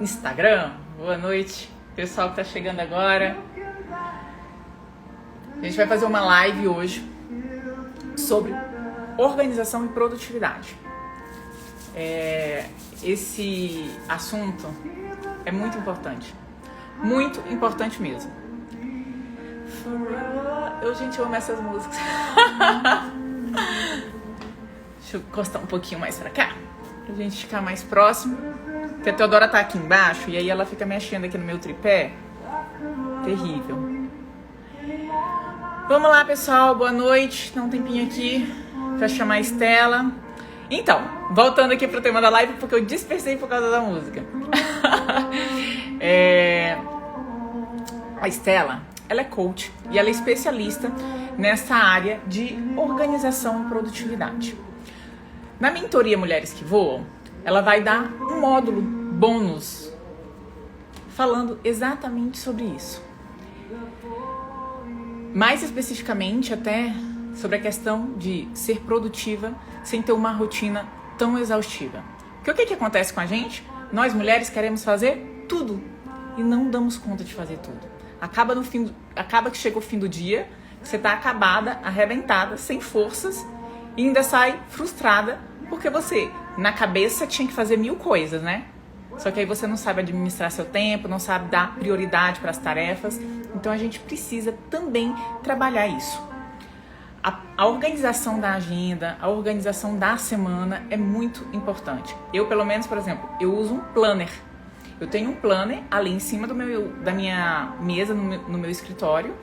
Instagram. Boa noite, pessoal que tá chegando agora. A gente vai fazer uma live hoje sobre organização e produtividade. Esse assunto é muito importante mesmo. Gente, eu amo essas músicas. Deixa eu encostar um pouquinho mais pra cá, pra gente ficar mais próximo. Porque a Teodora tá aqui embaixo e aí ela fica mexendo aqui no meu tripé. Terrível. Vamos lá, pessoal. Boa noite. Dá um tempinho aqui pra chamar a Estela. Então, voltando aqui pro tema da live, porque eu dispersei por causa da música. A Estela, ela é coach e ela é especialista nessa área de organização e produtividade. Na mentoria Mulheres que Voam, ela vai dar um módulo bônus falando exatamente sobre isso. Mais especificamente até sobre a questão de ser produtiva sem ter uma rotina tão exaustiva. Porque o que acontece com a gente? Nós mulheres queremos fazer tudo e não damos conta de fazer tudo. Acaba que chega o fim do dia, você tá acabada, arrebentada, sem forças e ainda sai frustrada porque você, na cabeça, tinha que fazer 1000 coisas, né? Só que aí você não sabe administrar seu tempo, não sabe dar prioridade para as tarefas. Então a gente precisa também trabalhar isso. A organização da agenda, a organização da semana é muito importante. Eu, pelo menos, por exemplo, eu uso um planner. Eu tenho um planner ali em cima da minha mesa, no meu escritório,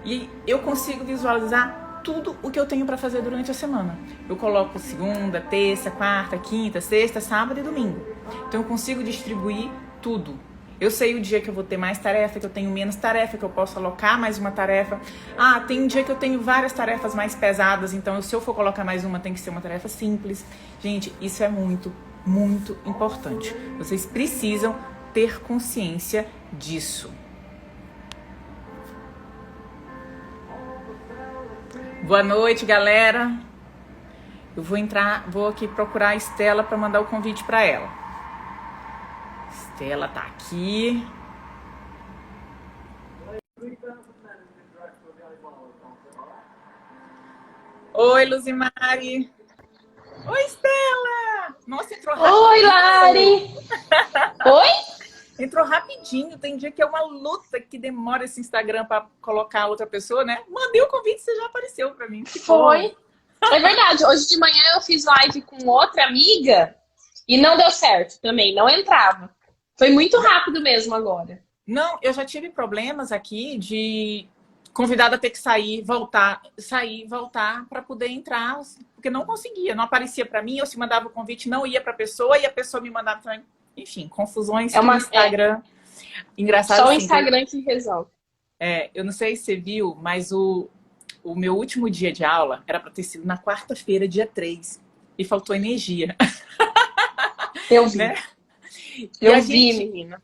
e eu consigo visualizar tudo o que eu tenho para fazer durante a semana. Eu coloco segunda, terça, quarta, quinta, sexta, sábado e domingo. Então eu consigo distribuir tudo. Eu sei o dia que eu vou ter mais tarefa, que eu tenho menos tarefa, que eu posso alocar mais uma tarefa. Tem um dia que eu tenho várias tarefas mais pesadas, então se eu for colocar mais uma, tem que ser uma tarefa simples. Gente, isso é muito, muito importante. Vocês precisam ter consciência disso. Boa noite, galera. Eu vou aqui procurar a Estela para mandar o convite para ela. Estela tá aqui. Oi, Luzimari. Oi, Estela. Nossa, entrou rapidinho. Oi, Lari. Oi? Entrou rapidinho. Tem dia que é uma luta que demora esse Instagram para colocar outra pessoa, né? Mandei o convite, você já apareceu para mim. Que Foi. bom. É verdade. Hoje de manhã eu fiz live com outra amiga e não deu certo também. Não entrava. Foi muito rápido mesmo agora. Não, eu já tive problemas aqui de convidada ter que sair, voltar para poder entrar, porque não conseguia, não aparecia para mim, eu se mandava o convite, não ia para a pessoa e a pessoa me mandava também. Enfim, confusões no Instagram. Engraçado. Só o assim, Instagram que resolve. Eu não sei se você viu, mas o meu último dia de aula era para ter sido na quarta-feira, dia 3, e faltou energia. Eu vi. Né? Eu vi, menina.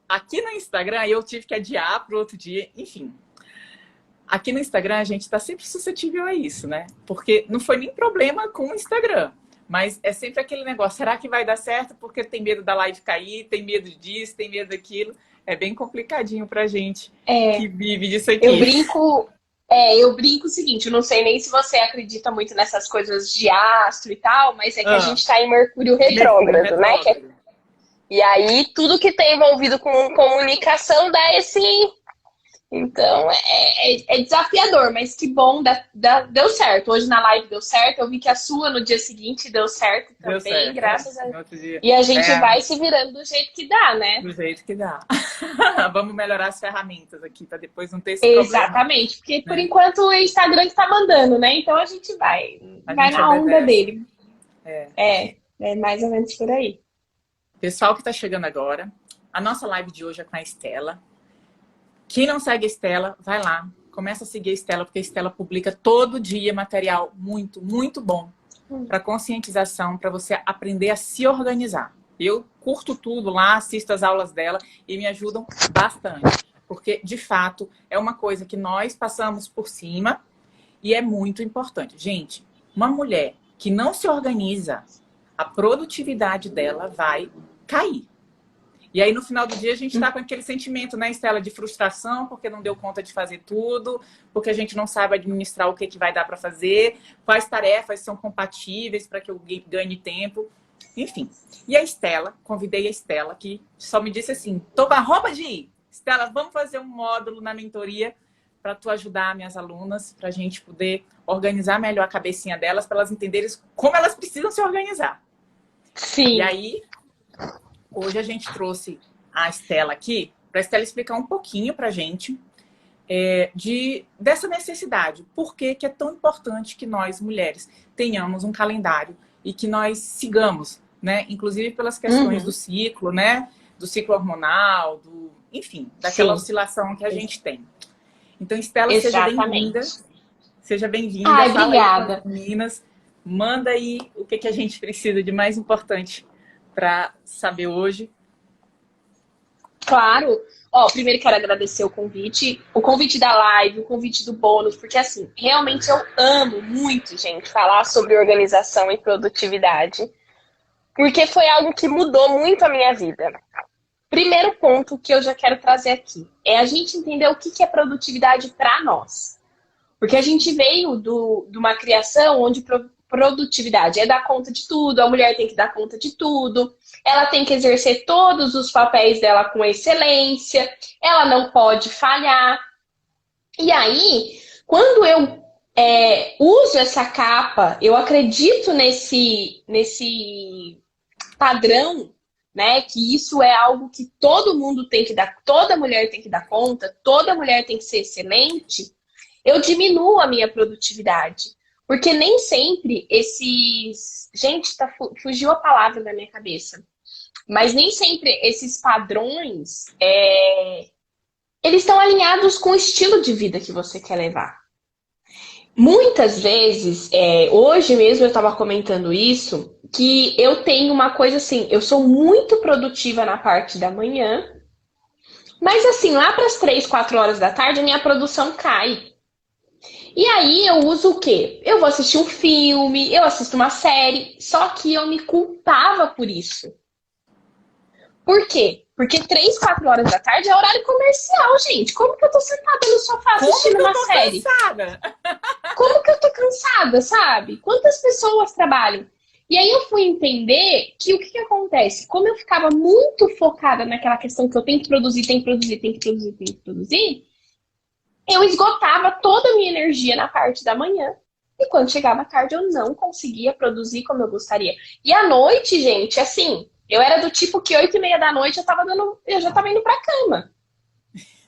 Aqui no Instagram, eu tive que adiar para o outro dia, enfim. Aqui no Instagram, a gente está sempre suscetível a isso, né? Porque não foi nem problema com o Instagram, mas é sempre aquele negócio, será que vai dar certo? Porque tem medo da live cair, tem medo disso, tem medo daquilo. É bem complicadinho pra gente que vive disso aqui. Eu brinco o seguinte, eu não sei nem se você acredita muito nessas coisas de astro e tal, mas é que a gente tá em Mercúrio retrógrado, né? E aí, tudo que tem envolvido com comunicação dá esse... Então, é desafiador, mas que bom, deu certo. Hoje na live deu certo, eu vi que a sua no dia seguinte deu certo também, certo, graças a Deus. E a gente vai se virando do jeito que dá, né? Do jeito que dá. Vamos melhorar as ferramentas aqui, para depois não ter esse problema. Exatamente, porque por enquanto o Instagram que tá mandando, né? Então a gente vai na onda dele. É mais ou menos por aí. Pessoal que tá chegando agora, a nossa live de hoje é com a Estela. Quem não segue a Estela, vai lá. Começa a seguir a Estela, porque a Estela publica todo dia material muito, muito bom para conscientização, para você aprender a se organizar. Eu curto tudo lá, assisto as aulas dela e me ajudam bastante. Porque, de fato, é uma coisa que nós passamos por cima e é muito importante. Gente, uma mulher que não se organiza, a produtividade dela vai cair. E aí, no final do dia, a gente está com aquele sentimento, né, Estela, de frustração, porque não deu conta de fazer tudo, porque a gente não sabe administrar o que, que vai dar para fazer, quais tarefas são compatíveis para que eu ganhe tempo, enfim. E a Estela, convidei a Estela, que só me disse assim, tô com a roupa de ir. Estela, vamos fazer um módulo na mentoria para tu ajudar minhas alunas, para a gente poder organizar melhor a cabecinha delas, para elas entenderem como elas precisam se organizar. Sim. E aí... Hoje a gente trouxe a Estela aqui para a Estela explicar um pouquinho para a gente dessa necessidade. Por que é tão importante que nós, mulheres, tenhamos um calendário e que nós sigamos, né? Inclusive pelas questões do ciclo, né? Do ciclo hormonal, enfim, daquela oscilação que a gente tem. Então, Estela, seja bem-vinda. Seja bem-vinda. Ai, obrigada. Fala aí, meninas. Manda aí o que a gente precisa de mais importante para saber hoje. Claro. Ó, primeiro quero agradecer o convite da live, o convite do bônus, porque assim, realmente eu amo muito, gente, falar sobre organização e produtividade, porque foi algo que mudou muito a minha vida. Primeiro ponto que eu já quero trazer aqui é a gente entender o que é produtividade para nós. Porque a gente veio de uma criação onde produtividade é dar conta de tudo, a mulher tem que dar conta de tudo, ela tem que exercer todos os papéis dela com excelência, ela não pode falhar. E aí, quando eu uso essa capa, eu acredito nesse padrão, né, que isso é algo que todo mundo tem que dar, toda mulher tem que dar conta, toda mulher tem que ser excelente, eu diminuo a minha produtividade. Porque nem sempre esses... Gente, fugiu a palavra da minha cabeça. Mas nem sempre esses padrões, eles estão alinhados com o estilo de vida que você quer levar. Muitas vezes, hoje mesmo eu estava comentando isso, que eu tenho uma coisa assim, eu sou muito produtiva na parte da manhã, mas assim, lá para as 3, 4 horas da tarde, a minha produção cai. E aí eu uso o quê? Eu vou assistir um filme, eu assisto uma série, só que eu me culpava por isso. Por quê? Porque 3, 4 horas da tarde é horário comercial, gente. Como que eu tô sentada no sofá assistindo uma série? Cansada? Como que eu tô cansada, sabe? Quantas pessoas trabalham? E aí eu fui entender que o que acontece? Como eu ficava muito focada naquela questão que eu tenho que produzir, eu esgotava toda a minha energia na parte da manhã. E quando chegava a tarde, eu não conseguia produzir como eu gostaria. E à noite, gente, assim, eu era do tipo que 8h30 da noite eu já tava indo pra cama.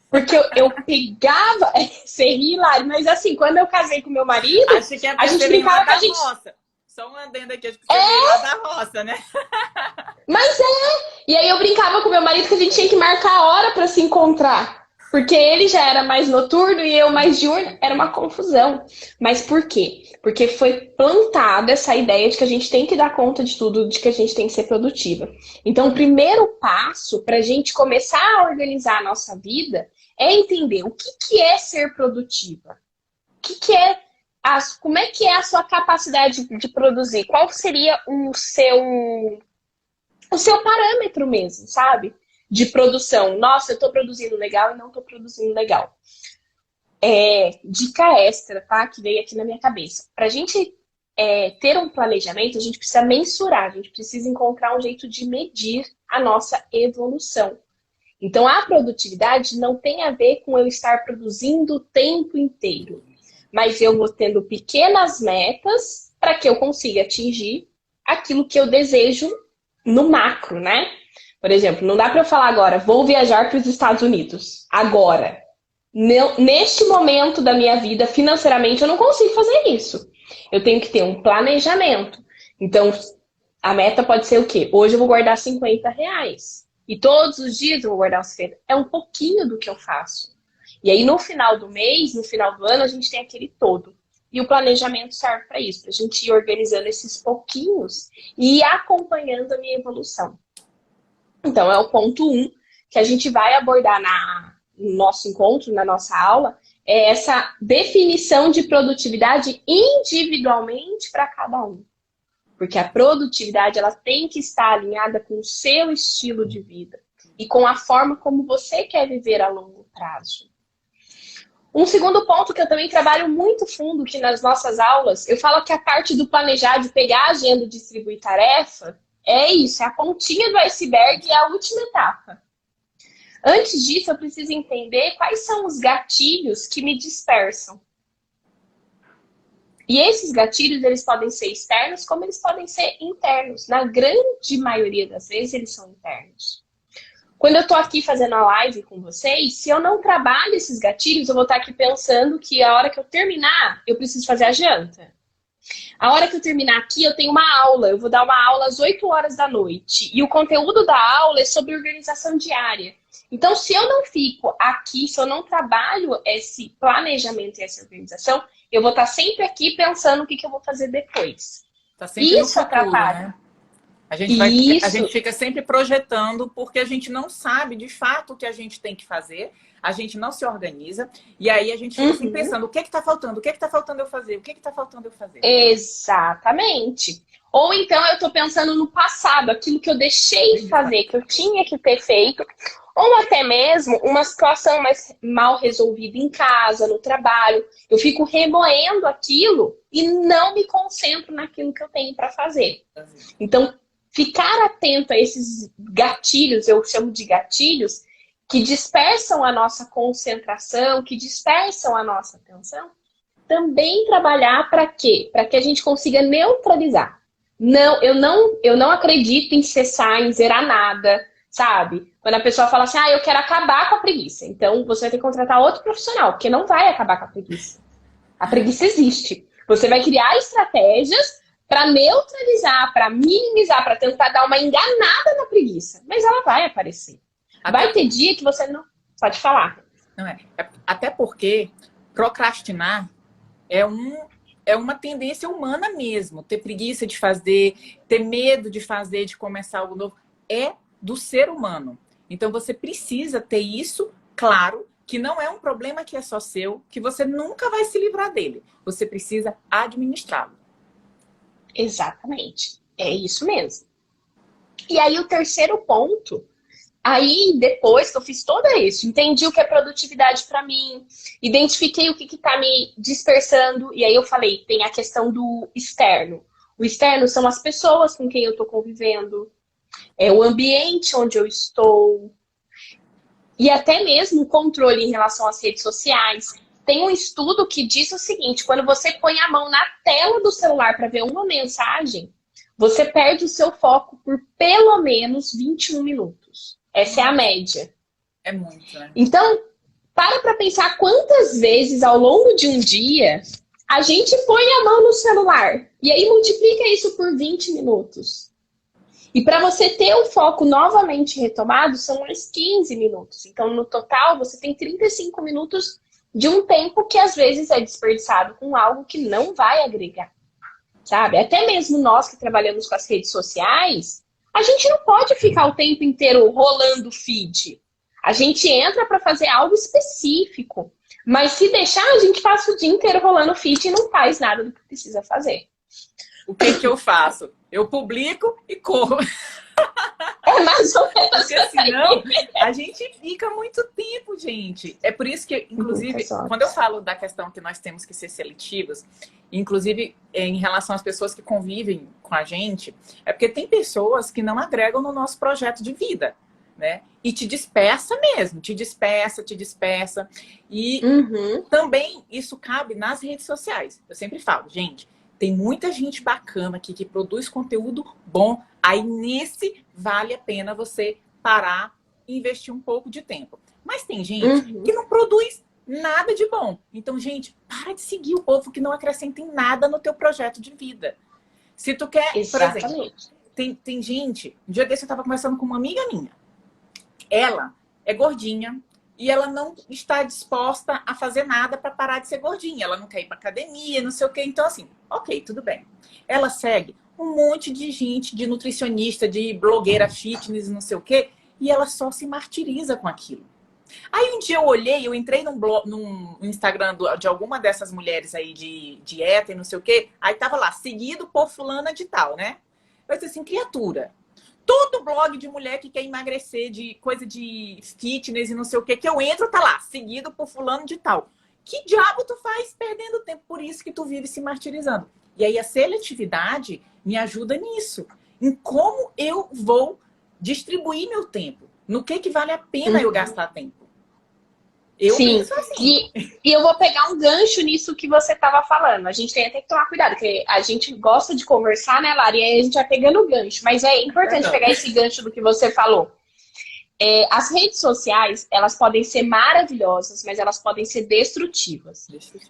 Porque eu pegava... Seria hilário, mas assim, quando eu casei com meu marido, acho que a gente brincava com a gente... Roça. Só um adendo aqui, acho que você veio lá da roça, né? Mas E aí eu brincava com meu marido que a gente tinha que marcar a hora pra se encontrar. Porque ele já era mais noturno e eu mais diurno, era uma confusão. Mas por quê? Porque foi plantada essa ideia de que a gente tem que dar conta de tudo, de que a gente tem que ser produtiva. Então, o primeiro passo para a gente começar a organizar a nossa vida é entender o que é ser produtiva. Como é que é a sua capacidade de produzir? Qual seria o seu parâmetro mesmo, sabe? De produção. Nossa, eu tô produzindo legal e não tô produzindo legal. Dica extra, tá? Que veio aqui na minha cabeça. Pra gente ter um planejamento, a gente precisa mensurar, a gente precisa encontrar um jeito de medir a nossa evolução. Então, a produtividade não tem a ver com eu estar produzindo o tempo inteiro, mas eu vou tendo pequenas metas para que eu consiga atingir aquilo que eu desejo no macro, né? Por exemplo, não dá para eu falar agora, vou viajar para os Estados Unidos. Agora. Neste momento da minha vida, financeiramente, eu não consigo fazer isso. Eu tenho que ter um planejamento. Então, a meta pode ser o quê? Hoje eu vou guardar R$50. E todos os dias eu vou guardar os 50. É um pouquinho do que eu faço. E aí, no final do mês, no final do ano, a gente tem aquele todo. E o planejamento serve para isso, para a gente ir organizando esses pouquinhos e ir acompanhando a minha evolução. Então, é o ponto 1 que a gente vai abordar no nosso encontro, na nossa aula, é essa definição de produtividade individualmente para cada um. Porque a produtividade ela tem que estar alinhada com o seu estilo de vida. e com a forma como você quer viver a longo prazo. Um segundo ponto que eu também trabalho muito fundo aqui nas nossas aulas, eu falo que a parte do planejar, de pegar a agenda e distribuir tarefa, é isso, é a pontinha do iceberg e a última etapa. Antes disso, eu preciso entender quais são os gatilhos que me dispersam. E esses gatilhos, eles podem ser externos, como eles podem ser internos. Na grande maioria das vezes, eles são internos. Quando eu estou aqui fazendo a live com vocês, se eu não trabalho esses gatilhos, eu vou estar aqui pensando que a hora que eu terminar, eu preciso fazer a janta. A hora que eu terminar aqui, eu tenho uma aula. Eu vou dar uma aula às 8 horas da noite. E o conteúdo da aula é sobre organização diária. Então, se eu não fico aqui, se eu não trabalho esse planejamento e essa organização, eu vou estar sempre aqui pensando o que eu vou fazer depois. Tá sempre isso no futuro, atrapalha. Né? A gente fica sempre projetando porque a gente não sabe de fato o que a gente tem que fazer, a gente não se organiza, e aí a gente fica assim pensando, o que está faltando? O que está faltando eu fazer? O que está faltando eu fazer? Exatamente. Ou então eu estou pensando no passado, aquilo que eu deixei de fazer, que eu tinha que ter feito, ou até mesmo uma situação mais mal resolvida em casa, no trabalho. Eu fico remoendo aquilo e não me concentro naquilo que eu tenho para fazer. Então, ficar atento a esses gatilhos, eu chamo de gatilhos, que dispersam a nossa concentração, que dispersam a nossa atenção, também trabalhar para quê? Para que a gente consiga neutralizar. Não, eu não acredito em cessar, em zerar nada, sabe? Quando a pessoa fala assim, eu quero acabar com a preguiça. Então, você vai ter que contratar outro profissional, porque não vai acabar com a preguiça. A preguiça existe. Você vai criar estratégias para neutralizar, para minimizar, para tentar dar uma enganada na preguiça. Mas ela vai aparecer. Vai ter dia que você não pode falar. Não é. Até porque procrastinar é uma tendência humana mesmo. Ter preguiça de fazer, ter medo de fazer, de começar algo novo. É do ser humano. Então você precisa ter isso claro, que não é um problema que é só seu, que você nunca vai se livrar dele. Você precisa administrá-lo. Exatamente. É isso mesmo. E aí o terceiro ponto, aí depois que eu fiz todo isso, entendi o que é produtividade para mim, identifiquei o que está me dispersando, e aí eu falei, tem a questão do externo. O externo são as pessoas com quem eu estou convivendo, é o ambiente onde eu estou, e até mesmo o controle em relação às redes sociais. Tem um estudo que diz o seguinte, quando você põe a mão na tela do celular para ver uma mensagem, você perde o seu foco por pelo menos 21 minutos. Essa é a média. É muito, né? Então, para pensar quantas vezes ao longo de um dia a gente põe a mão no celular. E aí multiplica isso por 20 minutos. E para você ter o foco novamente retomado, são mais 15 minutos. Então, no total, você tem 35 minutos de um tempo que às vezes é desperdiçado com algo que não vai agregar, sabe? Até mesmo nós que trabalhamos com as redes sociais, a gente não pode ficar o tempo inteiro rolando feed. A gente entra para fazer algo específico, mas se deixar, a gente passa o dia inteiro rolando feed e não faz nada do que precisa fazer. O que eu faço? Eu publico e corro. É mais ou menos. Porque senão a gente fica muito tempo, gente. É por isso que, inclusive, quando eu falo da questão que nós temos que ser seletivos, inclusive em relação às pessoas que convivem com a gente, é porque tem pessoas que não agregam no nosso projeto de vida, né? E te dispersa mesmo, te dispersa. E também isso cabe nas redes sociais. Eu sempre falo, gente, tem muita gente bacana aqui que produz conteúdo bom. Aí nesse vale a pena você parar e investir um pouco de tempo. Mas tem gente que não produz nada de bom. Então, gente, para de seguir o povo que não acrescenta em nada no teu projeto de vida. Se tu quer, Exatamente. por exemplo, tem gente... Um dia desse eu estava conversando com uma amiga minha. Ela é gordinha e ela não está disposta a fazer nada para parar de ser gordinha. Ela não quer ir para academia, não sei o quê. Então, assim, ok, tudo bem. Ela segue um monte de gente, de nutricionista, de blogueira fitness, não sei o quê, e ela só se martiriza com aquilo. Aí um dia eu olhei, eu entrei num Instagram de alguma dessas mulheres aí de dieta e não sei o quê, aí tava lá, seguido por fulana de tal, né? Eu disse assim, criatura, todo blog de mulher que quer emagrecer, de coisa de fitness e não sei o que eu entro, tá lá, seguido por fulano de tal. Que diabo tu faz perdendo tempo? Por isso que tu vive se martirizando. E aí a seletividade me ajuda nisso. Em como eu vou distribuir meu tempo. No que vale a pena eu gastar tempo. Eu Sim, penso assim. e eu vou pegar um gancho nisso que você estava falando. A gente tem até que tomar cuidado, porque a gente gosta de conversar, né, Lari? E aí a gente vai pegando o gancho. Mas é importante pegar esse gancho do que você falou. As redes sociais, elas podem ser maravilhosas, mas elas podem ser destrutivas.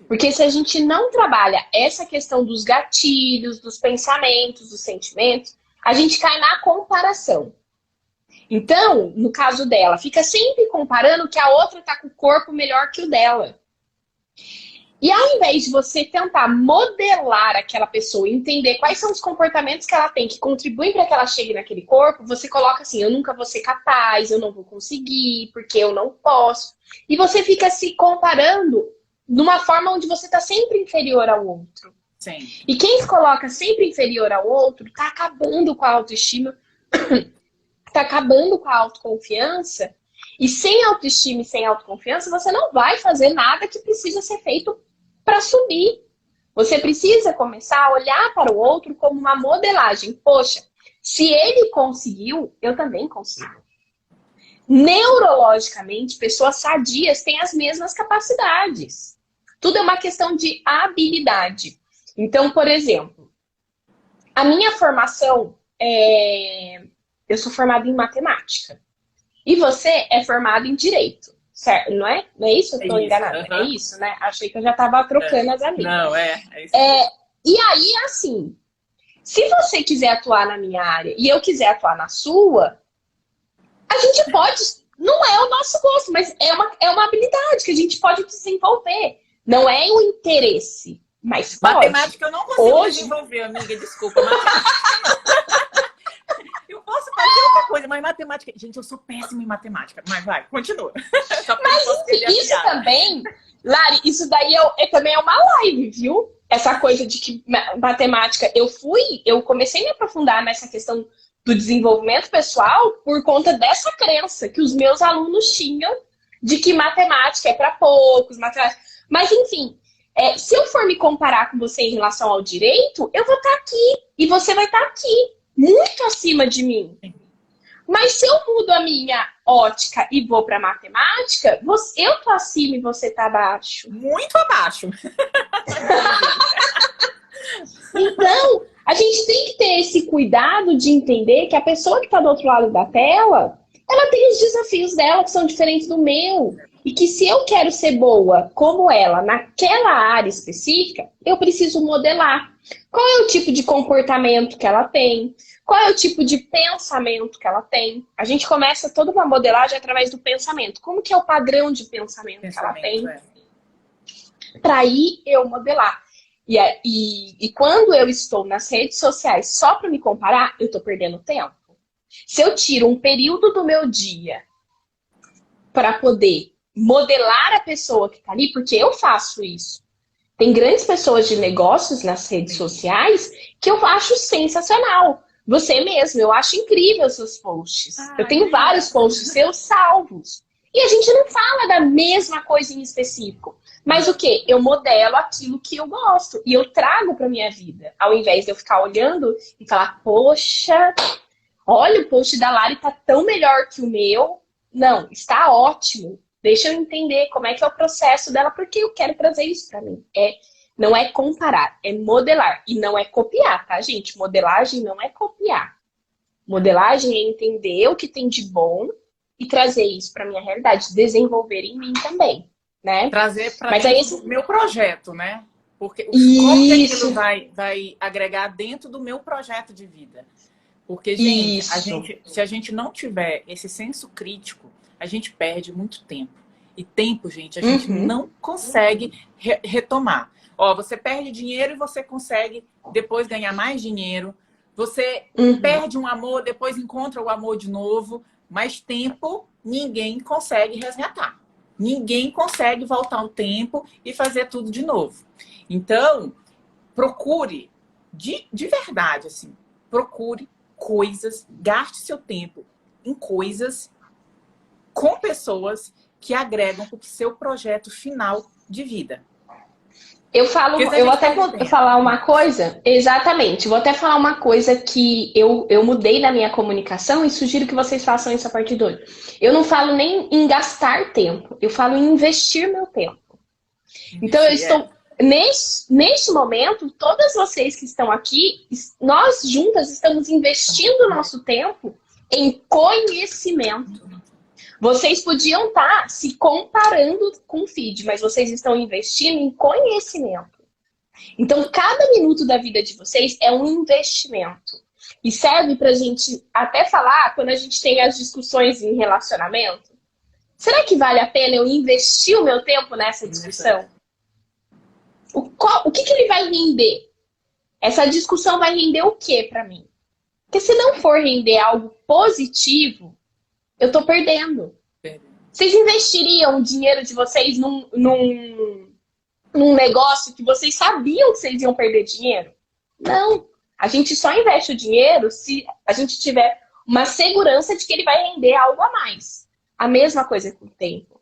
Porque se a gente não trabalha essa questão dos gatilhos, dos pensamentos, dos sentimentos, a gente cai na comparação. Então, no caso dela, fica sempre comparando que a outra tá com o corpo melhor que o dela. E ao invés de você tentar modelar aquela pessoa, entender quais são os comportamentos que ela tem que contribuem para que ela chegue naquele corpo, você coloca assim, eu nunca vou ser capaz, eu não vou conseguir, porque eu não posso. E você fica se comparando de uma forma onde você tá sempre inferior ao outro. Sim. E quem se coloca sempre inferior ao outro tá acabando com a autoestima, tá acabando com a autoconfiança. E sem autoestima e sem autoconfiança, você não vai fazer nada que precisa ser feito para subir. Você precisa começar a olhar para o outro como uma modelagem. Poxa, se ele conseguiu, eu também consigo. Neurologicamente, pessoas sadias têm as mesmas capacidades. Tudo é uma questão de habilidade. Então, por exemplo, a minha formação eu sou formada em matemática. E você é formado em direito, certo? Não é? Não é isso? Eu estou enganada. É isso, né? Achei que eu já estava trocando as amigas. Não, é isso. E aí, assim, se você quiser atuar na minha área e eu quiser atuar na sua, a gente pode... Não é o nosso gosto, mas é uma habilidade que a gente pode desenvolver. Não é o interesse, mas pode. Matemática eu não consigo desenvolver, amiga, desculpa. Eu posso fazer outra coisa, mas matemática... Gente, eu sou péssima em matemática. Mas vai, continua. Mas isso também, Lari, isso daí também é uma live, viu? Essa coisa de que matemática... Eu comecei a me aprofundar nessa questão do desenvolvimento pessoal por conta dessa crença que os meus alunos tinham de que matemática é para poucos, matemática... Mas, enfim, se eu for me comparar com você em relação ao direito, eu vou estar aqui e você vai estar aqui. Muito acima de mim. Mas se eu mudo a minha ótica e vou para matemática, eu tô acima e você tá abaixo. Muito abaixo. Então, a gente tem que ter esse cuidado de entender que a pessoa que tá do outro lado da tela, ela tem os desafios dela que são diferentes do meu. E que se eu quero ser boa como ela naquela área específica, eu preciso modelar. Qual é o tipo de comportamento que ela tem? Qual é o tipo de pensamento que ela tem? A gente começa toda uma modelagem através do pensamento. Como que é o padrão de pensamento que ela tem? Para aí eu modelar. E quando eu estou nas redes sociais só para me comparar, eu estou perdendo tempo. Se eu tiro um período do meu dia para poder modelar a pessoa que está ali, porque eu faço isso. Tem grandes pessoas de negócios nas redes sociais que eu acho sensacional. Você mesmo, eu acho incrível os seus posts. Eu tenho vários posts seus salvos. E a gente não fala da mesma coisa em específico. Mas o quê? Eu modelo aquilo que eu gosto. E eu trago para minha vida. Ao invés de eu ficar olhando e falar, poxa, olha, o post da Lari tá tão melhor que o meu. Não, está ótimo. Deixa eu entender como é que é o processo dela, porque eu quero trazer isso para mim. Não é comparar, é modelar. E não é copiar, tá, gente? Modelagem não é copiar. Modelagem é entender o que tem de bom e trazer isso para minha realidade, desenvolver em mim também, né? Trazer para o meu projeto, né? Porque como que aquilo vai agregar dentro do meu projeto de vida? Porque, gente, se a gente não tiver esse senso crítico, a gente perde muito tempo. E tempo, gente, a gente não consegue retomar. Ó, você perde dinheiro e você consegue depois ganhar mais dinheiro. Você perde um amor, depois encontra o amor de novo. Mas tempo, ninguém consegue resgatar. Ninguém consegue voltar o tempo e fazer tudo de novo. Então, procure, de verdade, assim, procure coisas, gaste seu tempo em coisas com pessoas que agregam para o seu projeto final de vida. Eu vou até falar uma coisa, exatamente, vou até falar uma coisa que eu mudei na minha comunicação e sugiro que vocês façam isso a partir de hoje. Eu não falo nem em gastar tempo, eu falo em investir meu tempo. Então eu estou, neste momento, todas vocês que estão aqui, nós juntas estamos investindo nosso tempo em conhecimento. Vocês podiam estar se comparando com o feed, mas vocês estão investindo em conhecimento. Então, cada minuto da vida de vocês é um investimento. E serve pra gente até falar, quando a gente tem as discussões em relacionamento, será que vale a pena eu investir o meu tempo nessa discussão? O que ele vai render? Essa discussão vai render o que pra mim? Porque se não for render algo positivo, eu tô perdendo. Vocês investiriam o dinheiro de vocês num negócio que vocês sabiam que vocês iam perder dinheiro? Não. A gente só investe o dinheiro se a gente tiver uma segurança de que ele vai render algo a mais. A mesma coisa com o tempo.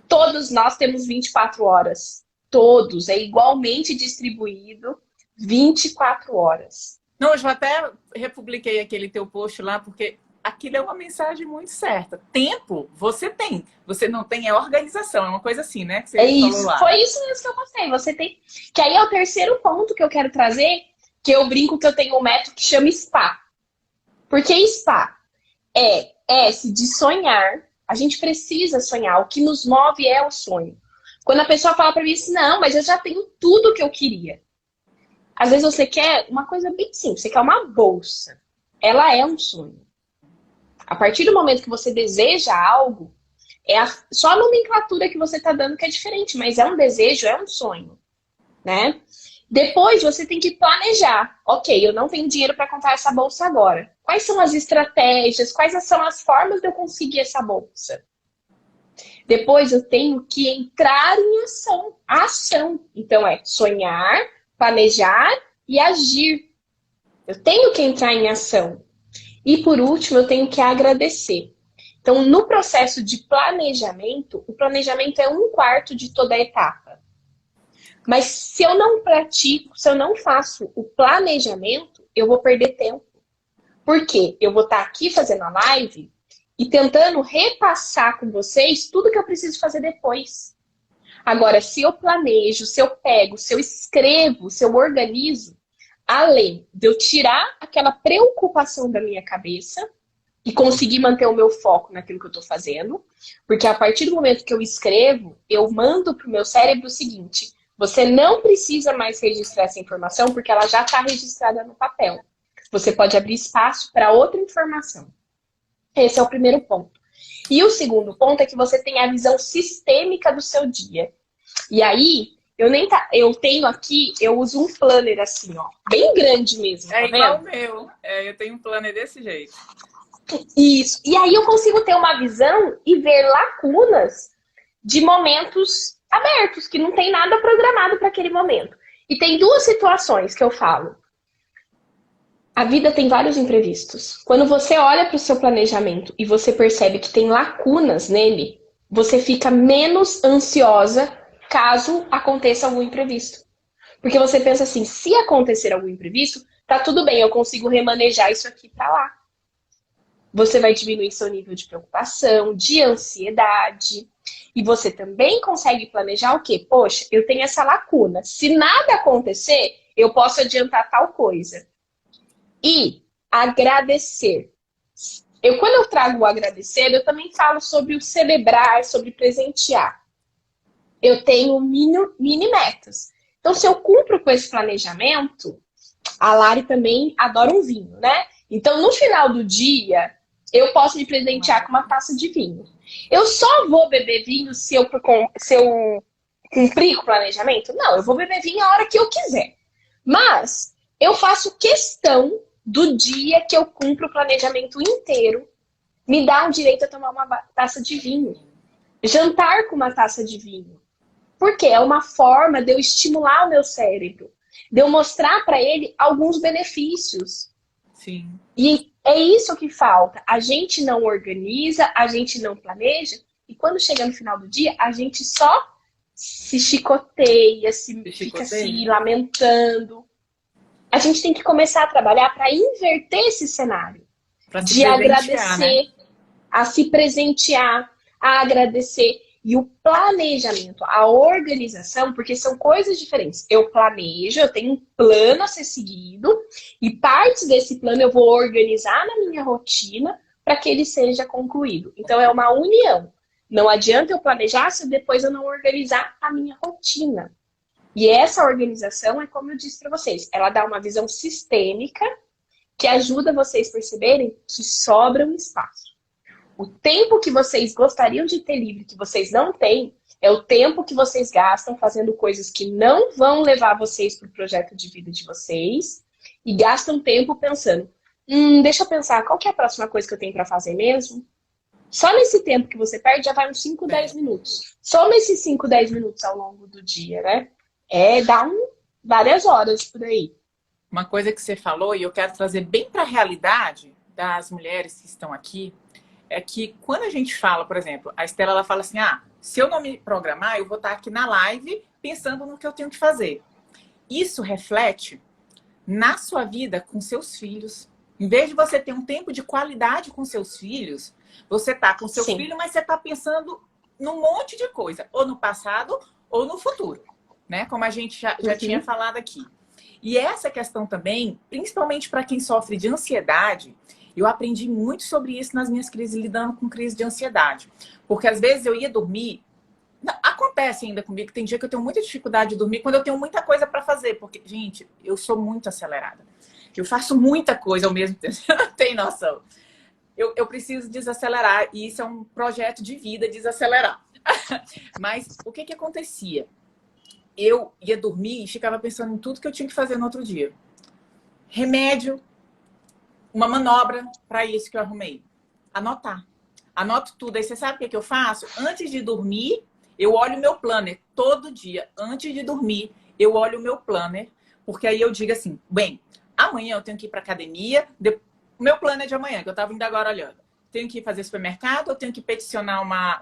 Todos nós temos 24 horas. Todos. É igualmente distribuído 24 horas. Não, eu já até republiquei aquele teu post lá, porque aquilo é uma mensagem muito certa. Tempo, você tem. Você não tem, é organização. É uma coisa assim, né? Que você falou lá. Foi isso mesmo que eu gostei. Você tem... Que aí é o terceiro ponto que eu quero trazer, que eu brinco que eu tenho um método que chama SPA. Porque SPA é S de sonhar. A gente precisa sonhar. O que nos move é o sonho. Quando a pessoa fala pra mim assim, não, mas eu já tenho tudo que eu queria. Às vezes você quer uma coisa bem simples. Você quer uma bolsa. Ela é um sonho. A partir do momento que você deseja algo, só a nomenclatura que você está dando que é diferente, mas é um desejo, é um sonho, né? Depois você tem que planejar. Ok, eu não tenho dinheiro para comprar essa bolsa agora. Quais são as estratégias? Quais são as formas de eu conseguir essa bolsa? Depois eu tenho que entrar em ação. Ação. Então é sonhar, planejar e agir. Eu tenho que entrar em ação. E por último, eu tenho que agradecer. Então, no processo de planejamento, o planejamento é 1/4 de toda a etapa. Mas se eu não pratico, se eu não faço o planejamento, eu vou perder tempo. Por quê? Eu vou estar aqui fazendo a live e tentando repassar com vocês tudo que eu preciso fazer depois. Agora, se eu planejo, se eu pego, se eu escrevo, se eu organizo, além de eu tirar aquela preocupação da minha cabeça e conseguir manter o meu foco naquilo que eu estou fazendo, porque a partir do momento que eu escrevo, eu mando para o meu cérebro o seguinte: você não precisa mais registrar essa informação porque ela já está registrada no papel. Você pode abrir espaço para outra informação. Esse é o primeiro ponto. E o segundo ponto é que você tem a visão sistêmica do seu dia. E aí, eu tenho aqui, eu uso um planner assim, ó, bem grande mesmo. É igual o meu. Eu tenho um planner desse jeito. Isso. E aí eu consigo ter uma visão e ver lacunas de momentos abertos, que não tem nada programado para aquele momento. E tem 2 situações que eu falo. A vida tem vários imprevistos. Quando você olha para o seu planejamento e você percebe que tem lacunas nele, você fica menos ansiosa caso aconteça algum imprevisto. Porque você pensa assim, se acontecer algum imprevisto, tá tudo bem, eu consigo remanejar isso aqui para lá. Você vai diminuir seu nível de preocupação, de ansiedade. E você também consegue planejar o quê? Poxa, eu tenho essa lacuna. Se nada acontecer, eu posso adiantar tal coisa. E agradecer. Quando eu trago o agradecer, eu também falo sobre o celebrar, sobre presentear. Eu tenho mini metas. Então, se eu cumpro com esse planejamento, a Lari também adora um vinho, né? Então, no final do dia, eu posso me presentear com uma taça de vinho. Eu só vou beber vinho se eu cumprir com o planejamento? Não, eu vou beber vinho a hora que eu quiser. Mas eu faço questão do dia que eu cumpro o planejamento inteiro, me dá o direito a tomar uma taça de vinho. Jantar com uma taça de vinho. Porque é uma forma de eu estimular o meu cérebro, de eu mostrar para ele alguns benefícios. Sim. E é isso que falta. A gente não organiza, a gente não planeja, e quando chega no final do dia, a gente só se chicoteia, fica se lamentando. A gente tem que começar a trabalhar para inverter esse cenário. Pra se De presentear, né? agradecer, a se presentear, a agradecer. E o planejamento, a organização, porque são coisas diferentes. Eu planejo, eu tenho um plano a ser seguido, e partes desse plano eu vou organizar na minha rotina para que ele seja concluído. Então é uma união. Não adianta eu planejar se depois eu não organizar a minha rotina. E essa organização é como eu disse para vocês, ela dá uma visão sistêmica que ajuda vocês a perceberem que sobra um espaço. O tempo que vocês gostariam de ter livre, que vocês não têm, é o tempo que vocês gastam fazendo coisas que não vão levar vocês para o projeto de vida de vocês e gastam tempo pensando, deixa eu pensar, qual que é a próxima coisa que eu tenho para fazer mesmo? Só nesse tempo que você perde já vai uns 5, 10 minutos. Só nesses 5, 10 minutos ao longo do dia, né? Dá várias horas por aí. Uma coisa que você falou, e eu quero trazer bem para a realidade das mulheres que estão aqui, é que quando a gente fala, por exemplo, a Estela ela fala assim, se eu não me programar, eu vou estar aqui na live pensando no que eu tenho que fazer. Isso reflete na sua vida com seus filhos. Em vez de você ter um tempo de qualidade com seus filhos, você está com seu filho, mas você está pensando num monte de coisa, ou no passado ou no futuro, né? Como a gente já tinha falado aqui. E essa questão também, principalmente para quem sofre de ansiedade, eu aprendi muito sobre isso nas minhas crises, lidando com crise de ansiedade. Porque às vezes eu ia dormir, acontece ainda comigo, tem dia que eu tenho muita dificuldade de dormir quando eu tenho muita coisa para fazer. Porque, gente, eu sou muito acelerada. Eu faço muita coisa ao mesmo tempo, você não tem noção. Eu preciso desacelerar, e isso é um projeto de vida, desacelerar. Mas o que acontecia? Eu ia dormir e ficava pensando em tudo que eu tinha que fazer no outro dia. Remédio, uma manobra para isso que eu arrumei. Anotar. Anoto tudo. Aí você sabe o que eu faço? Antes de dormir, eu olho o meu planner. Todo dia, antes de dormir, eu olho o meu planner. Porque aí eu digo assim, bem, amanhã eu tenho que ir para academia. O meu planner de amanhã, que eu estava indo agora olhando. Tenho que ir fazer supermercado, eu tenho que peticionar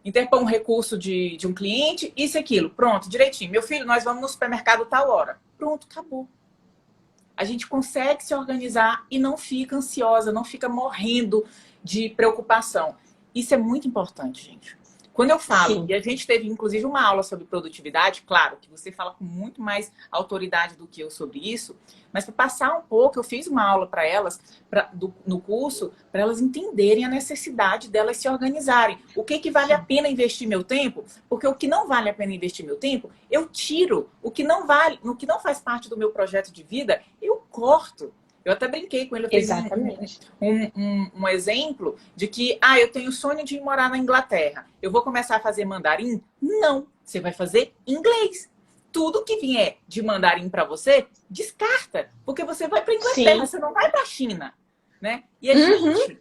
interpor um recurso de um cliente, isso e aquilo. Pronto, direitinho. Meu filho, nós vamos no supermercado tal hora. Pronto, acabou. A gente consegue se organizar e não fica ansiosa, não fica morrendo de preocupação. Isso é muito importante, gente. Quando eu falo, e a gente teve inclusive uma aula sobre produtividade, claro que você fala com muito mais autoridade do que eu sobre isso, mas para passar um pouco, eu fiz uma aula para elas, no curso, para elas entenderem a necessidade delas se organizarem. O que vale a pena investir meu tempo? Porque o que não vale a pena investir meu tempo, eu tiro. O que não vale, no que não faz parte do meu projeto de vida, eu corto. Eu até brinquei com ele, eu fiz um exemplo de que, eu tenho sonho de ir morar na Inglaterra. Eu vou começar a fazer mandarim? Não, você vai fazer inglês. Tudo que vier de mandarim para você, descarta. Porque você vai para Inglaterra, você não vai para a China, né? E a gente,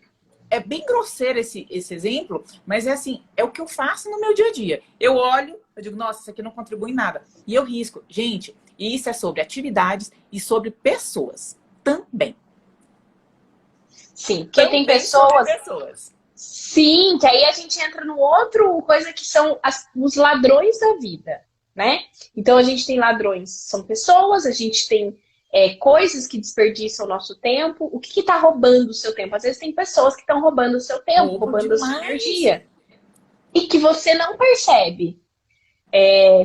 é bem grosseiro esse exemplo, mas é assim, é o que eu faço no meu dia a dia. Eu olho, eu digo, nossa, isso aqui não contribui em nada. E eu risco. Gente, isso é sobre atividades e sobre pessoas. Também. Sim, porque tem pessoas. Sim, que aí a gente entra no outro coisa que são os ladrões da vida, né? Então a gente tem ladrões, são pessoas, a gente tem coisas que desperdiçam o nosso tempo. O que tá roubando o seu tempo? Às vezes tem pessoas que estão roubando o seu tempo, roubando a sua energia. E que você não percebe.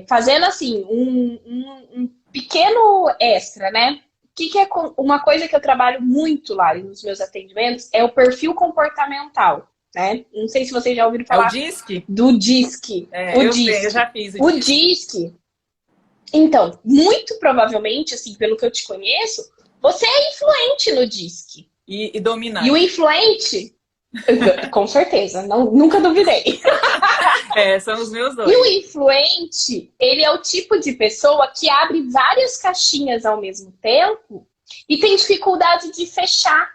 Fazendo assim, um pequeno extra, né? Que é uma coisa que eu trabalho muito lá nos meus atendimentos é o perfil comportamental, né? Não sei se vocês já ouviram falar. É o DISC? Do DISC. Eu já fiz o DISC. Então, muito provavelmente, assim, pelo que eu te conheço, você é influente no DISC. E dominante. E o influente, com certeza, nunca duvidei. São os meus dois. E o influente, ele é o tipo de pessoa que abre várias caixinhas ao mesmo tempo e tem dificuldade de fechar.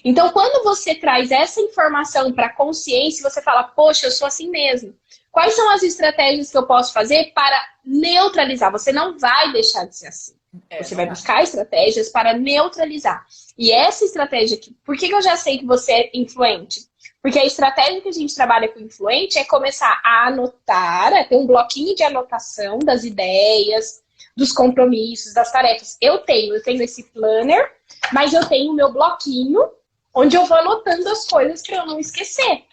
Então, quando você traz essa informação para a consciência, você fala, poxa, eu sou assim mesmo. Quais são as estratégias que eu posso fazer para neutralizar? Você não vai deixar de ser assim. Você vai buscar estratégias para neutralizar. E essa estratégia aqui, por que eu já sei que você é influente? Porque a estratégia que a gente trabalha com influente é começar a anotar, a ter um bloquinho de anotação das ideias, dos compromissos, das tarefas. Eu tenho esse planner, mas eu tenho o meu bloquinho, onde eu vou anotando as coisas para eu não esquecer.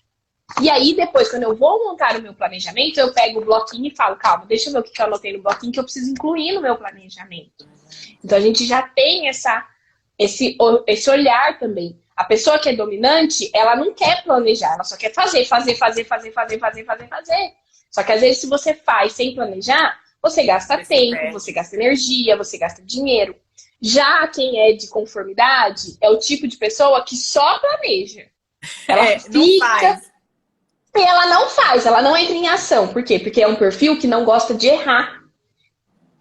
E aí, depois, quando eu vou montar o meu planejamento, eu pego o bloquinho e falo, calma, deixa eu ver o que eu anotei no bloquinho que eu preciso incluir no meu planejamento. Então, a gente já tem esse olhar também. A pessoa que é dominante, ela não quer planejar, ela só quer fazer. Só que, às vezes, se você faz sem planejar, você gasta tempo, você gasta energia, você gasta dinheiro. Já quem é de conformidade é o tipo de pessoa que só planeja. Ela fica... E ela não faz, ela não entra em ação. Por quê? Porque é um perfil que não gosta de errar.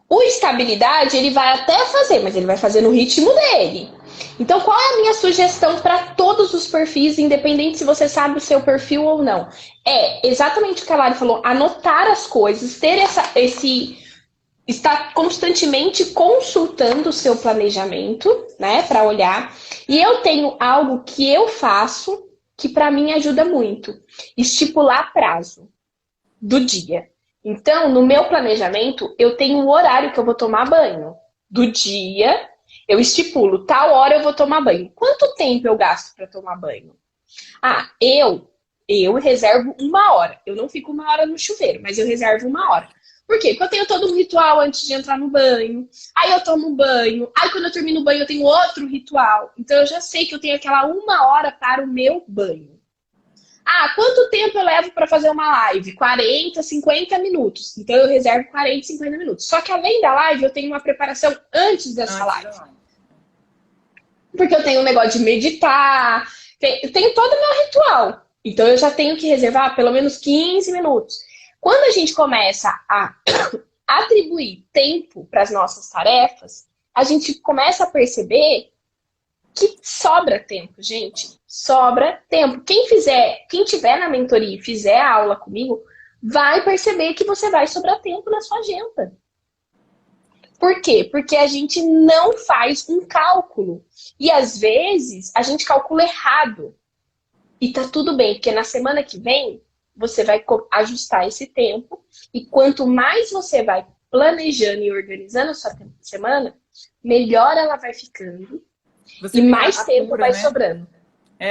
O estabilidade, ele vai até fazer, mas ele vai fazer no ritmo dele. Então, qual é a minha sugestão para todos os perfis, independente se você sabe o seu perfil ou não? É exatamente o que a Lari falou, anotar as coisas, ter estar constantemente consultando o seu planejamento, né, para olhar. E eu tenho algo que eu faço que para mim ajuda muito. Estipular prazo do dia. Então, no meu planejamento, eu tenho um horário que eu vou tomar banho. Do dia, eu estipulo, tal hora eu vou tomar banho. Quanto tempo eu gasto para tomar banho? Eu reservo 1 hora. Eu não fico 1 hora no chuveiro, mas eu reservo 1 hora. Por quê? Porque eu tenho todo um ritual antes de entrar no banho. Aí eu tomo um banho. Aí quando eu termino o banho eu tenho outro ritual. Então eu já sei que eu tenho aquela 1 hora para o meu banho. Quanto tempo eu levo para fazer uma live? 40, 50 minutos. Então eu reservo 40, 50 minutos. Só que além da live eu tenho uma preparação antes dessa live. Porque eu tenho um negócio de meditar. Eu tenho todo o meu ritual. Então eu já tenho que reservar pelo menos 15 minutos. Quando a gente começa a atribuir tempo para as nossas tarefas, a gente começa a perceber que sobra tempo, gente. Sobra tempo. Quem tiver na mentoria e fizer a aula comigo, vai perceber que você vai sobrar tempo na sua agenda. Por quê? Porque a gente não faz um cálculo. E às vezes a gente calcula errado. E tá tudo bem, porque na semana que vem você vai ajustar esse tempo, e quanto mais você vai planejando e organizando a sua semana, melhor ela vai ficando, e mais tempo vai sobrando.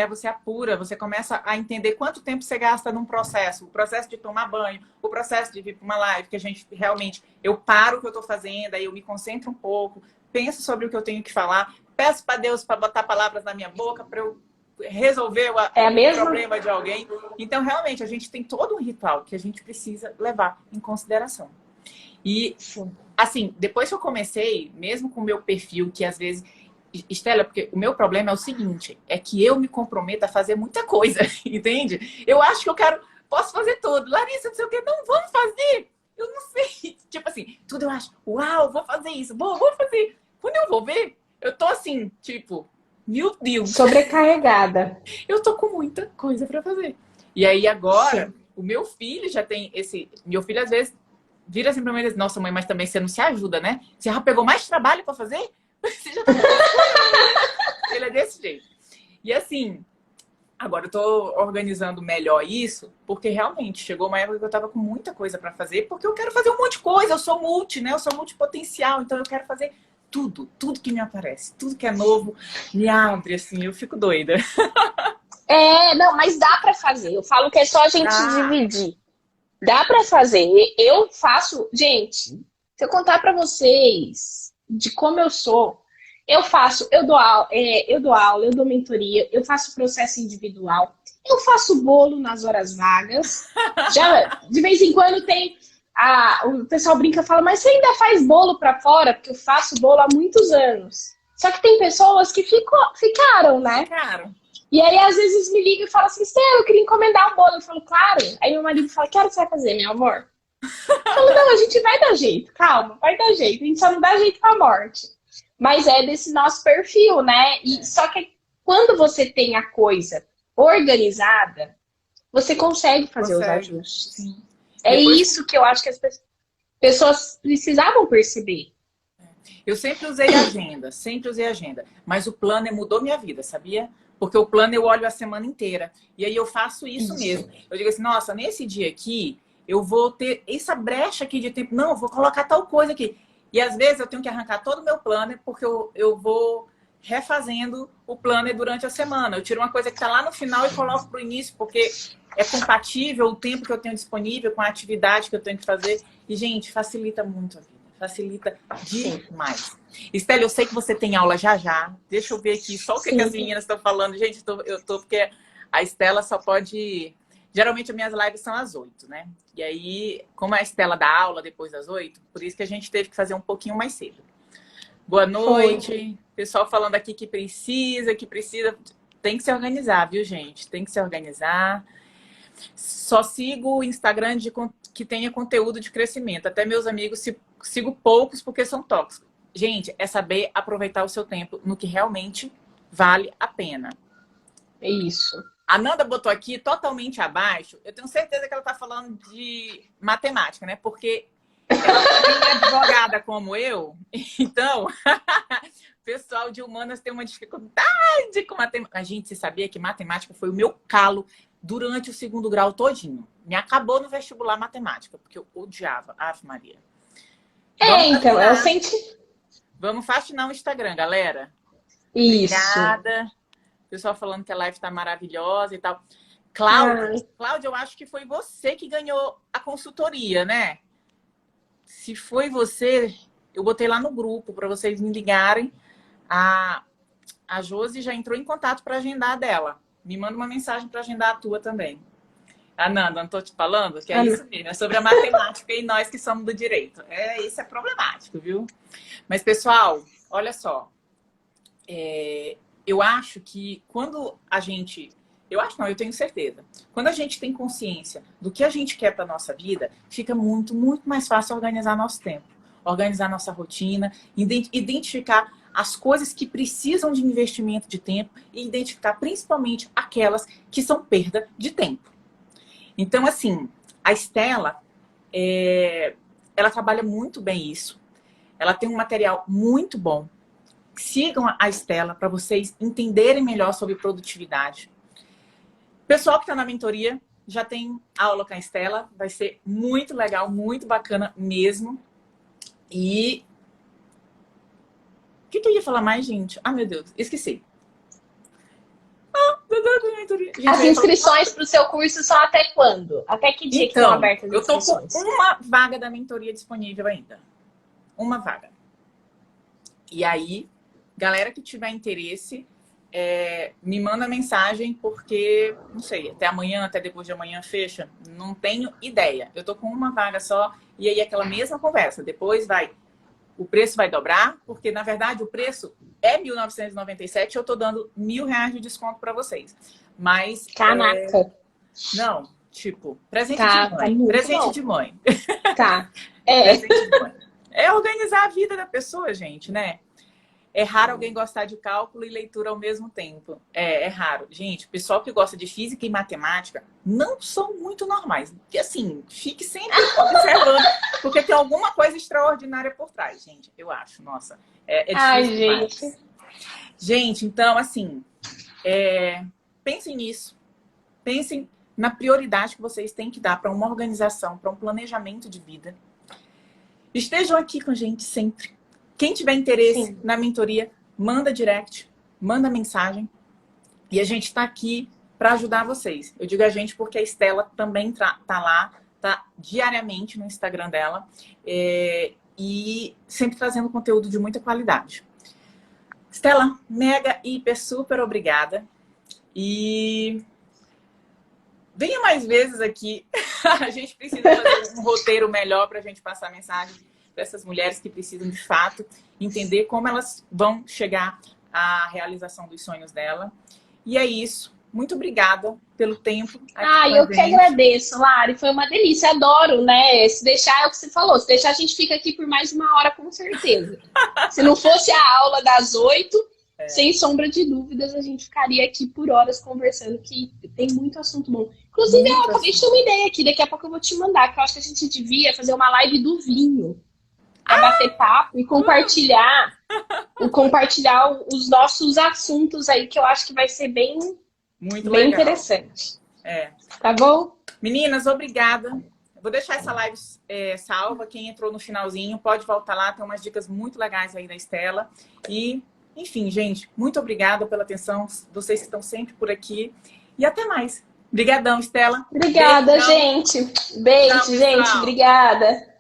Você apura, você começa a entender quanto tempo você gasta num processo. O processo de tomar banho, o processo de vir para uma live, que a gente realmente, eu paro o que eu estou fazendo, aí eu me concentro um pouco, penso sobre o que eu tenho que falar, peço para Deus para botar palavras na minha boca, para eu resolver o problema de alguém. Então, realmente, a gente tem todo um ritual que a gente precisa levar em consideração. E, assim, depois que eu comecei, mesmo com o meu perfil, que às vezes... Estela, porque o meu problema é o seguinte, é que eu me comprometo a fazer muita coisa, entende? Eu acho que posso fazer tudo. Larissa, não sei o que, não, vamos fazer. Eu não sei. Tipo assim, tudo eu acho, uau, vou fazer isso, vou fazer. Quando eu vou ver, eu tô assim, tipo... Meu Deus! Sobrecarregada. Eu tô com muita coisa pra fazer. E aí agora, o meu filho já tem esse... Meu filho às vezes vira assim pra mim e diz, nossa mãe, mas também você não se ajuda, né? Você já pegou mais trabalho pra fazer? Você já tá... Ele é desse jeito. E assim, agora eu tô organizando melhor isso, porque realmente chegou uma época que eu tava com muita coisa pra fazer, porque eu quero fazer um monte de coisa. Eu sou multi, né? Eu sou multipotencial, então eu quero fazer... tudo que me aparece, tudo que é novo, me abre, assim, eu fico doida. Não, mas dá pra fazer. Eu falo que é só a gente dividir. Dá pra fazer. Eu faço... Gente, se eu contar pra vocês de como eu sou, eu dou aula, eu dou mentoria, eu faço processo individual, eu faço bolo nas horas vagas. Já, de vez em quando tem... o pessoal brinca e fala, mas você ainda faz bolo pra fora? Porque eu faço bolo há muitos anos. Só que tem pessoas que ficaram, né? Ficaram. E aí, às vezes, me ligam e falam assim, Estela, eu queria encomendar um bolo. Eu falo, claro. Aí meu marido fala, que hora você vai fazer, meu amor? Eu falo, não, a gente vai dar jeito, calma, vai dar jeito. A gente só não dá jeito com a morte. Mas é desse nosso perfil, né? E só que quando você tem a coisa organizada, você consegue fazer os ajustes. Sim. É isso que eu acho que as pessoas precisavam perceber. Eu sempre usei agenda. Mas o planner mudou minha vida, sabia? Porque o planner eu olho a semana inteira. E aí eu faço isso mesmo. Eu digo assim, nossa, nesse dia aqui, eu vou ter essa brecha aqui de tempo. Não, eu vou colocar tal coisa aqui. E às vezes eu tenho que arrancar todo o meu planner, porque eu vou refazendo o planner durante a semana. Eu tiro uma coisa que está lá no final e coloco para o início, porque é compatível o tempo que eu tenho disponível com a atividade que eu tenho que fazer. E, gente, facilita muito a vida. Facilita demais. Estela, eu sei que você tem aula já já. Deixa eu ver aqui só o que as meninas estão falando. Gente, eu tô porque a Estela só pode... Geralmente as minhas lives são às 8, né? E aí, como a Estela dá aula depois das 8, por isso que a gente teve que fazer um pouquinho mais cedo. Boa noite. Pessoal falando aqui que precisa. Tem que se organizar, viu, gente? Tem que se organizar. Só sigo o Instagram que tenha conteúdo de crescimento. Até meus amigos sigo poucos porque são tóxicos. Gente, é saber aproveitar o seu tempo no que realmente vale a pena. É isso. A Nanda botou aqui totalmente abaixo. Eu tenho certeza que ela está falando de matemática, né? Porque ela também é advogada como eu. Então, o pessoal de humanas tem uma dificuldade com matemática. A gente, você sabia que matemática foi o meu calo durante o 2º grau todinho. Me acabou no vestibular matemática, porque eu odiava. Ave Maria. Então, eu senti... Vamos faxinar o Instagram, galera. Isso. Obrigada. O pessoal falando que a live tá maravilhosa e tal. Cláudia, eu acho que foi você que ganhou a consultoria, né? Se foi você, eu botei lá no grupo para vocês me ligarem. A Josi já entrou em contato para agendar a dela. Me manda uma mensagem para agendar a tua também. Nanda, não tô te falando? Que é isso mesmo, é sobre a matemática e nós que somos do direito. Isso é problemático, viu? Mas, pessoal, olha só. Eu acho que quando a gente... eu tenho certeza. Quando a gente tem consciência do que a gente quer para nossa vida, fica muito, muito mais fácil organizar nosso tempo. Organizar nossa rotina, identificar as coisas que precisam de investimento de tempo e identificar principalmente aquelas que são perda de tempo. Então, assim, a Estela, ela trabalha muito bem isso. Ela tem um material muito bom. Sigam a Estela para vocês entenderem melhor sobre produtividade. Pessoal que está na mentoria já tem aula com a Estela. Vai ser muito legal, muito bacana mesmo. E... o que eu ia falar mais, gente? Ah, meu Deus, esqueci. Gente, as inscrições para o seu curso são até quando? Até que dia que estão abertas as inscrições? Eu tô com uma vaga da mentoria disponível ainda. Uma vaga. E aí, galera que tiver interesse, me manda mensagem, porque, não sei, até amanhã, até depois de amanhã fecha. Não tenho ideia. Eu tô com uma vaga só, e aí aquela mesma conversa. Depois o preço vai dobrar, porque, na verdade, o preço é R$ 1.997 e eu tô dando R$ 1.000 de desconto para vocês. Mas... caraca! Não, tipo, presente de mãe. Presente de mãe. Tá. Presente de mãe. É organizar a vida da pessoa, gente, né? É raro alguém gostar de cálculo e leitura ao mesmo tempo. É raro. Gente, o pessoal que gosta de física e matemática não são muito normais. E assim, fique sempre observando, porque tem alguma coisa extraordinária por trás, gente. Eu acho, nossa. É difícil demais. Gente, então, assim, pensem nisso. Pensem na prioridade que vocês têm que dar para uma organização, para um planejamento de vida. Estejam aqui com a gente sempre. Quem tiver interesse na mentoria, manda direct, manda mensagem. E a gente está aqui para ajudar vocês. Eu digo a gente porque a Estela também tá lá, tá diariamente no Instagram dela. E sempre trazendo conteúdo de muita qualidade. Estela, mega, hiper, super obrigada. E venha mais vezes aqui. A gente precisa fazer um roteiro melhor para a gente passar a mensagem para essas mulheres que precisam, de fato, entender como elas vão chegar à realização dos sonhos dela. E é isso. Muito obrigada pelo tempo. Eu que agradeço, Lari. Foi uma delícia. Adoro, né? Se deixar, é o que você falou. Se deixar, a gente fica aqui por mais de 1 hora, com certeza. Se não fosse a aula das 8, sem sombra de dúvidas, a gente ficaria aqui por horas conversando, que tem muito assunto bom. Inclusive, eu acabei de ter uma ideia aqui, daqui a pouco eu vou te mandar, que eu acho que a gente devia fazer uma live do vinho, pra bater papo e compartilhar os nossos assuntos aí, que eu acho que vai ser bem interessante. Tá bom? Meninas, obrigada. Eu vou deixar essa live salva. Quem entrou no finalzinho pode voltar lá, tem umas dicas muito legais aí da Estela. E, enfim, gente, muito obrigada pela atenção. Vocês que estão sempre por aqui. E até mais. Obrigadão, Estela. Obrigada, Beijão. gente. Beijo, Tchau, gente. pessoal. Obrigada.